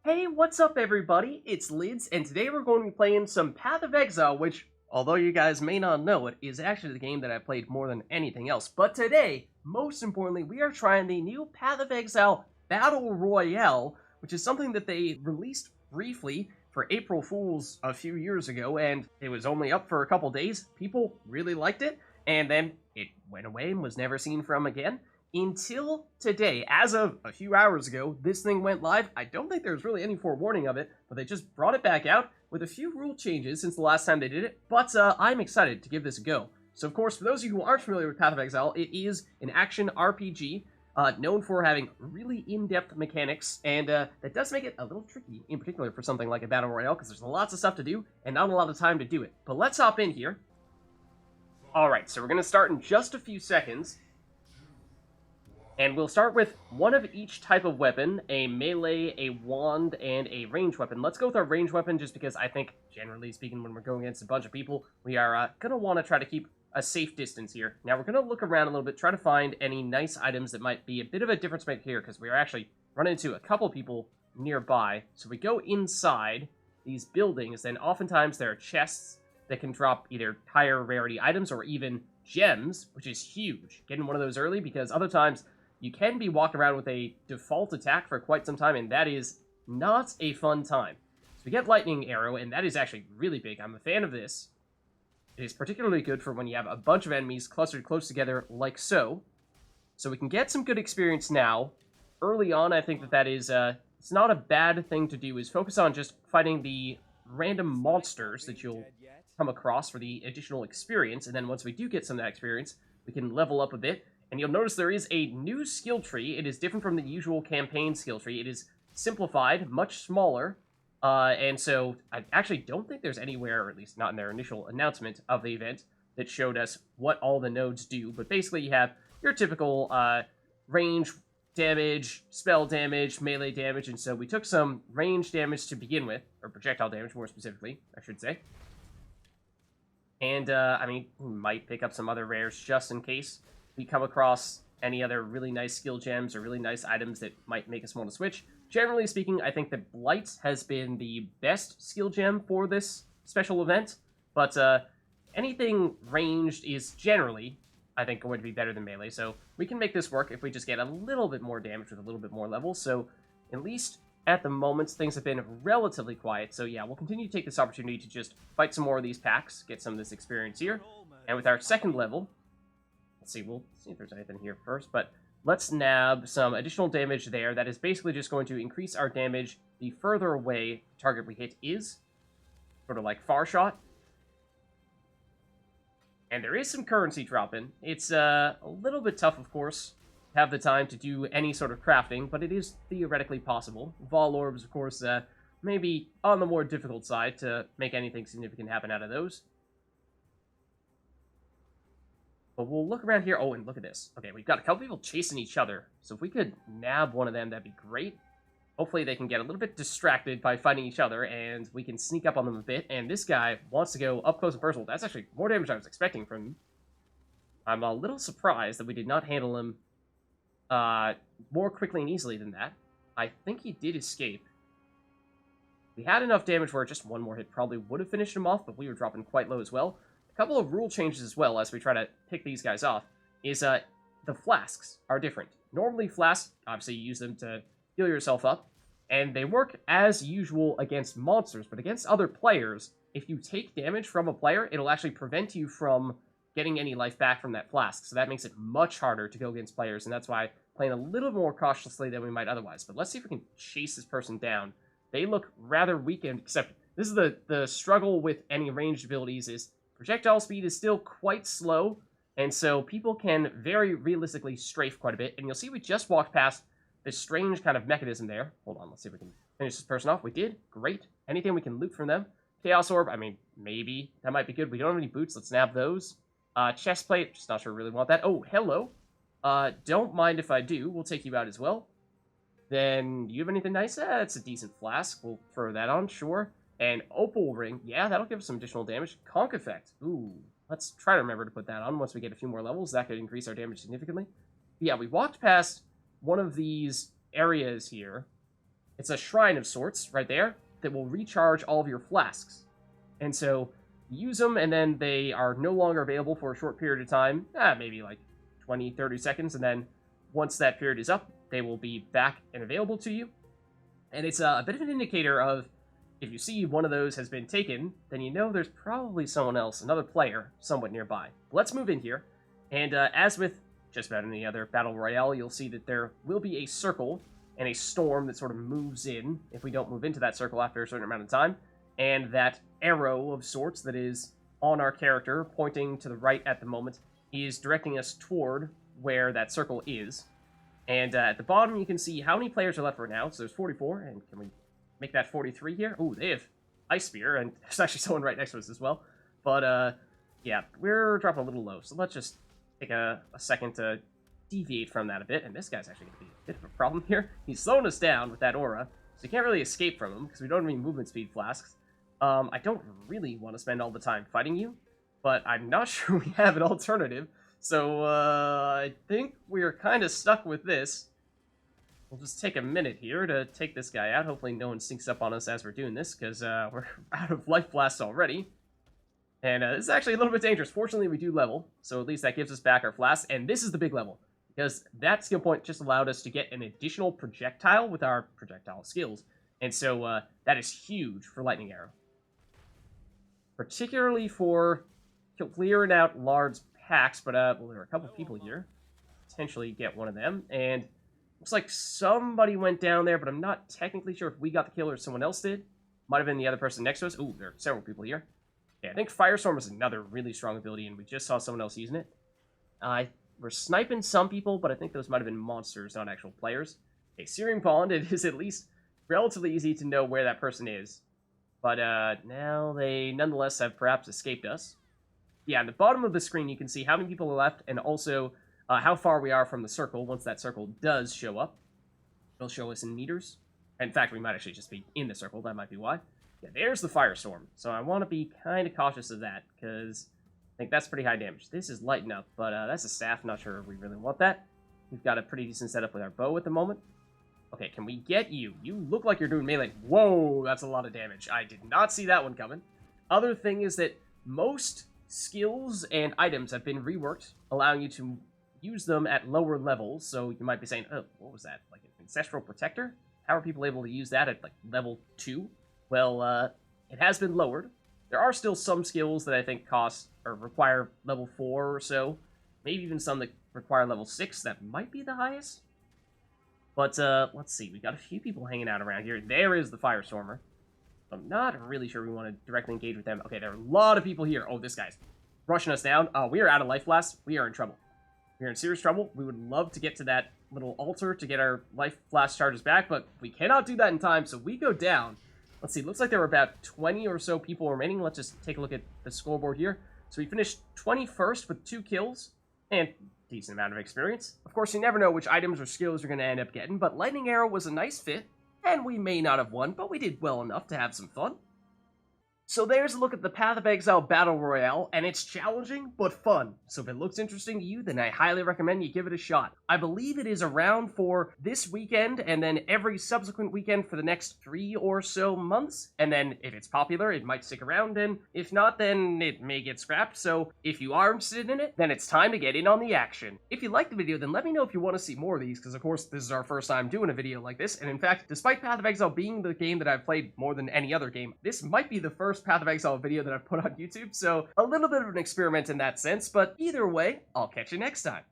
Hey, what's up everybody? It's Lids, and today we're going to be playing some Path of Exile, which, although you guys may not know it, is actually the game that I played more than anything else. But today, most importantly, we are trying the new Path of Exile Battle Royale, which is something that they released briefly for April Fools a few years ago, and it was only up for a couple days. People really liked it, and then it went away and was never seen from again. Until today, as of a few hours ago, this thing went live. I don't think there's really any forewarning of it, but they just brought it back out with a few rule changes since the last time they did it, but I'm excited to give this a go. So of course, for those of you who aren't familiar with Path of Exile, it is an action RPG known for having really in-depth mechanics, and that does make it a little tricky, in particular for something like a Battle Royale, because there's lots of stuff to do and not a lot of time to do it. But let's hop in here. Alright, so we're going to start in just a few seconds. And we'll start with one of each type of weapon, a melee, a wand, and a ranged weapon. Let's go with our ranged weapon just because I think, generally speaking, when we're going against a bunch of people, we are going to want to try to keep a safe distance here. Now, we're going to look around a little bit, try to find any nice items that might be a bit of a difference maker here, because we are actually running into a couple people nearby. So we go inside these buildings, then oftentimes there are chests that can drop either higher rarity items or even gems, which is huge. Getting one of those early, because other times you can be walked around with a default attack for quite some time, and that is not a fun time. So we get Lightning Arrow, and that is actually really big. I'm a fan of this. It is particularly good for when you have a bunch of enemies clustered close together like so. So we can get some good experience now. Early on, I think that is, it's not a bad thing to do, is focus on just fighting the random monsters that you'll come across for the additional experience, and then once we do get some of that experience, we can level up a bit. And you'll notice there is a new skill tree. It is different from the usual campaign skill tree. It is simplified, much smaller, and so I actually don't think there's anywhere, or at least not in their initial announcement of the event, that showed us what all the nodes do. But basically you have your typical range damage, spell damage, melee damage, and so we took some range damage to begin with, or projectile damage more specifically, I should say. And, I mean, we might pick up some other rares just in case we come across any other really nice skill gems or really nice items that might make us want to switch. Generally speaking, I think that Blight has been the best skill gem for this special event, but anything ranged is generally, I think, going to be better than melee, so we can make this work if we just get a little bit more damage with a little bit more levels. So at least at the moment, things have been relatively quiet, so yeah, we'll continue to take this opportunity to just fight some more of these packs, get some of this experience here, and with our second level, let's see, we'll see if there's anything here first, but let's nab some additional damage there. That is basically just going to increase our damage the further away the target we hit is. Sort of like Far Shot. And there is some currency dropping. It's a little bit tough, of course, to have the time to do any sort of crafting, but it is theoretically possible. Vol Orbs, of course, maybe on the more difficult side to make anything significant happen out of those. But we'll look around here. Oh, and look at this. Okay, we've got a couple people chasing each other. So if we could nab one of them, that'd be great. Hopefully they can get a little bit distracted by fighting each other, and we can sneak up on them a bit. And this guy wants to go up close and personal. That's actually more damage than I was expecting from him. I'm a little surprised that we did not handle him more quickly and easily than that. I think he did escape. We had enough damage where just one more hit probably would have finished him off, but we were dropping quite low as well. A couple of rule changes as well as we try to pick these guys off is the flasks are different. Normally flasks, obviously you use them to heal yourself up, and they work as usual against monsters, but against other players, if you take damage from a player, it'll actually prevent you from getting any life back from that flask, so that makes it much harder to go against players, and that's why playing a little more cautiously than we might otherwise. But let's see if we can chase this person down. They look rather weak, except this is the struggle with any ranged abilities is projectile speed is still quite slow, and so people can very realistically strafe quite a bit. And you'll see we just walked past this strange kind of mechanism there. Hold on, let's see if we can finish this person off. We did. Great. Anything we can loot from them. Chaos Orb, I mean, maybe. That might be good. We don't have any boots. Let's nab those. Chest plate, just not sure we really want that. Oh, hello. Don't mind if I do. We'll take you out as well. Then, do you have anything nice? It's a decent flask. We'll throw that on, sure. And Opal Ring, yeah, that'll give us some additional damage. Conk Effect, ooh, let's try to remember to put that on once we get a few more levels. That could increase our damage significantly. But yeah, we walked past one of these areas here, It's a shrine of sorts right there that will recharge all of your flasks. And so you use them, and then they are no longer available for a short period of time, maybe like 20, 30 seconds, and then once that period is up, they will be back and available to you. And it's a bit of an indicator of, if you see one of those has been taken, then you know there's probably someone else, another player, somewhat nearby. Let's move in here, and as with just about any other Battle Royale, you'll see that there will be a circle and a storm that sort of moves in if we don't move into that circle after a certain amount of time, and that arrow of sorts that is on our character, pointing to the right at the moment, is directing us toward where that circle is. And at the bottom, you can see how many players are left right now. So there's 44, and can we make that 43 here? Ooh, they have Ice Spear, and there's actually someone right next to us as well. But, yeah, we're dropping a little low, so let's just take a second to deviate from that a bit. And this guy's actually going to be a bit of a problem here. He's slowing us down with that aura, so you can't really escape from him, because we don't have any movement speed flasks. I don't really want to spend all the time fighting you, but I'm not sure we have an alternative. So, I think we're kind of stuck with this. We'll just take a minute here to take this guy out. Hopefully no one sneaks up on us as we're doing this, because we're out of life blasts already. And this is actually a little bit dangerous. Fortunately, we do level, so at least that gives us back our flasks. And this is the big level, because that skill point just allowed us to get an additional projectile with our projectile skills. And so that is huge for Lightning Arrow. Particularly for clearing out large packs, but well, there are a couple people here. Potentially get one of them, and looks like somebody went down there, but I'm not technically sure if we got the kill or someone else did. Might have been the other person next to us. Ooh, there are several people here. Yeah, I think Firestorm is another really strong ability, and we just saw someone else using it. We're sniping some people, but I think those might have been monsters, not actual players. Okay, Searing Pond, it is at least relatively easy to know where that person is. But now they nonetheless have perhaps escaped us. Yeah, at the bottom of the screen, you can see how many people are left, and also how far we are from the circle. Once that circle does show up, it'll show us in meters. In fact, we might actually just be in the circle. That might be why. Yeah, there's the Firestorm. So I want to be kind of cautious of that, because I think that's pretty high damage. This is lighting up, but that's a staff. Not sure we really want that. We've got a pretty decent setup with our bow at the moment. Okay, can we get you? You look like you're doing melee. Whoa, that's a lot of damage. I did not see that one coming. Other thing is that most skills and items have been reworked, allowing you to use them at lower levels. So you might be saying, oh, what was that? Like an Ancestral Protector? How are people able to use that at, like, level 2? Well, it has been lowered. There are still some skills that I think cost or require level 4 or so. Maybe even some that require level 6. That might be the highest. But, let's see. We got a few people hanging out around here. There is the Firestormer. I'm not really sure we want to directly engage with them. Okay, there are a lot of people here. Oh, this guy's rushing us down. We are out of life blast. We are in trouble. We are in serious trouble. We would love to get to that little altar to get our life blast charges back, but we cannot do that in time, so we go down. Let's see. Looks like there were about 20 or so people remaining. Let's just take a look at the scoreboard here. So we finished 21st with 2 kills and decent amount of experience. Of course, you never know which items or skills you're going to end up getting, but Lightning Arrow was a nice fit. And we may not have won, but we did well enough to have some fun. So there's a look at the Path of Exile Battle Royale, and it's challenging, but fun. So if it looks interesting to you, then I highly recommend you give it a shot. I believe it is around for this weekend, and then every subsequent weekend for the next 3 or so months. And then if it's popular, it might stick around, and if not, then it may get scrapped. So if you are interested in it, then it's time to get in on the action. If you liked the video, then let me know if you want to see more of these, because of course this is our first time doing a video like this, and in fact, despite Path of Exile being the game that I've played more than any other game, this might be the first Path of Exile video that I've put on YouTube, so a little bit of an experiment in that sense, but either way, I'll catch you next time.